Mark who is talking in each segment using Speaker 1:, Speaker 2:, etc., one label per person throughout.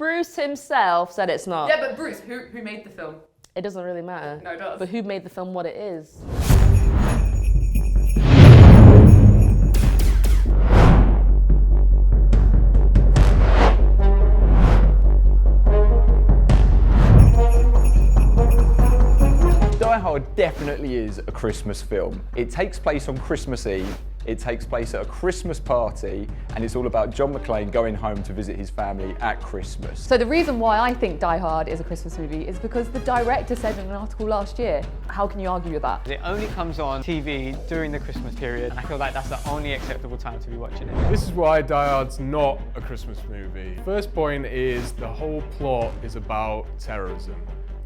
Speaker 1: Bruce himself said it's not.
Speaker 2: Yeah, but Bruce, who made the film?
Speaker 1: It doesn't really matter.
Speaker 2: No, it does.
Speaker 1: But who made the film what it is?
Speaker 3: Die Hard definitely is a Christmas film. It takes place on Christmas Eve, it takes place at a Christmas party, and it's all about John McClane going home to visit his family at Christmas.
Speaker 4: So the reason why I think Die Hard is a Christmas movie is because the director said in an article last year. How can you argue with that?
Speaker 5: It only comes on TV during the Christmas period, and I feel like that's the only acceptable time to be watching it.
Speaker 6: This is why Die Hard's not a Christmas movie. First point is the whole plot is about terrorism.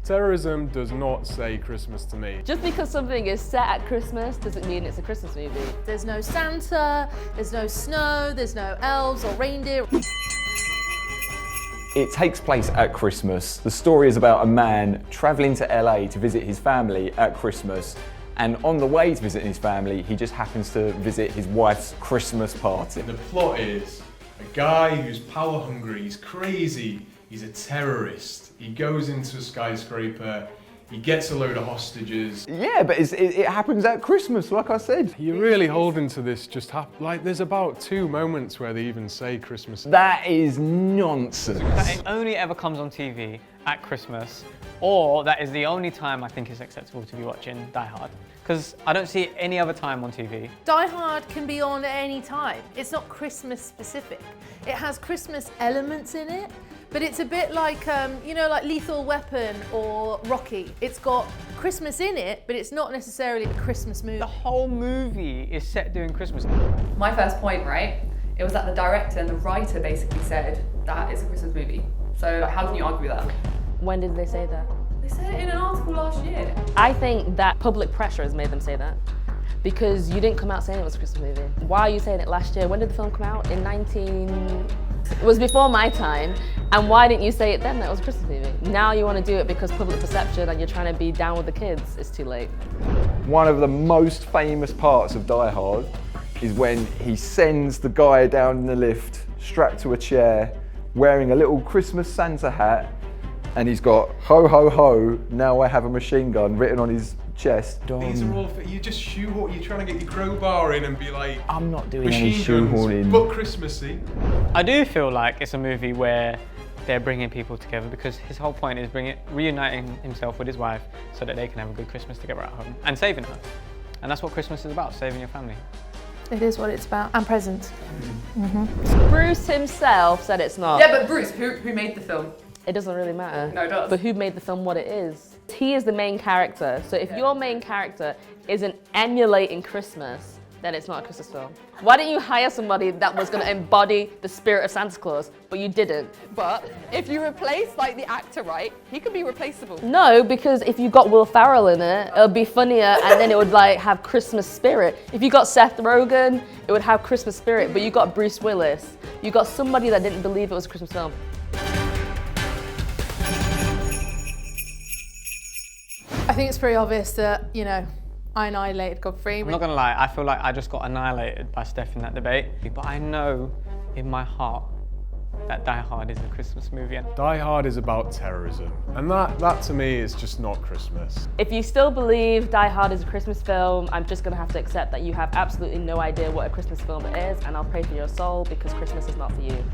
Speaker 6: Terrorism does not say Christmas to me.
Speaker 1: Just because something is set at Christmas doesn't mean it's a Christmas movie.
Speaker 7: There's no Santa, there's no snow, there's no elves or reindeer.
Speaker 3: It takes place at Christmas. The story is about a man travelling to LA to visit his family at Christmas. And on the way to visit his family, he just happens to visit his wife's Christmas party.
Speaker 6: The plot is a guy who's power hungry, he's crazy, he's a terrorist. He goes into a skyscraper, he gets a load of hostages.
Speaker 3: Yeah, but it happens at Christmas, like I said.
Speaker 6: You're really holding to this like there's about 2 moments where they even say Christmas.
Speaker 3: That is nonsense.
Speaker 5: That it only ever comes on TV at Christmas, or that is the only time I think it's acceptable to be watching Die Hard. Because I don't see it any other time on TV.
Speaker 7: Die Hard can be on at any time. It's not Christmas specific. It has Christmas elements in it, but it's a bit like, you know, like Lethal Weapon or Rocky. It's got Christmas in it, but it's not necessarily a Christmas movie.
Speaker 5: The whole movie is set during Christmas.
Speaker 2: My first point, right? It was that the director and the writer basically said that it's a Christmas movie. So like, how can you argue with that?
Speaker 1: When did they say that?
Speaker 2: They said it in an article last year.
Speaker 1: I think that public pressure has made them say that. Because you didn't come out saying it was a Christmas movie. Why are you saying it last year? When did the film come out? In 19... It was before my time. And why didn't you say it then that it was a Christmas movie? Now you want to do it because public perception and you're trying to be down with the kids. It's too late.
Speaker 3: One of the most famous parts of Die Hard is when he sends the guy down in the lift, strapped to a chair, wearing a little Christmas Santa hat, and he's got ho ho ho, now I have a machine gun written on his chest.
Speaker 6: These are all, you just shoehorn, you're trying to get your crowbar in and be like,
Speaker 3: I'm not doing any
Speaker 6: machine guns,
Speaker 3: shoehorning.
Speaker 6: but Christmassy.
Speaker 5: I do feel like it's a movie where they're bringing people together because his whole point is reuniting himself with his wife so that they can have a good Christmas together at home and saving her. And that's what Christmas is about, saving your family.
Speaker 7: It is what it's about, and presents.
Speaker 1: Bruce himself said it's not.
Speaker 2: Yeah, but Bruce, who made the film?
Speaker 1: It doesn't really matter.
Speaker 2: No, it does.
Speaker 1: But who made the film what it is? He is the main character. So if your main character isn't emulating Christmas, then it's not a Christmas film. Why didn't you hire somebody that was going to embody the spirit of Santa Claus, but you didn't?
Speaker 4: But if you replace like the actor, right, he could be replaceable.
Speaker 1: No, because if you got Will Ferrell in it, it'll be funnier and then it would like have Christmas spirit. If you got Seth Rogen, it would have Christmas spirit, but you got Bruce Willis. You got somebody that didn't believe it was a Christmas film.
Speaker 7: I think it's pretty obvious that, you know, I annihilated Godfrey.
Speaker 5: I'm not gonna lie, I feel like I just got annihilated by Steph in that debate, but I know in my heart that Die Hard is a Christmas movie.
Speaker 6: Die Hard is about terrorism, and that to me is just not Christmas.
Speaker 1: If you still believe Die Hard is a Christmas film, I'm just gonna have to accept that you have absolutely no idea what a Christmas film is, and I'll pray for your soul because Christmas is not for you.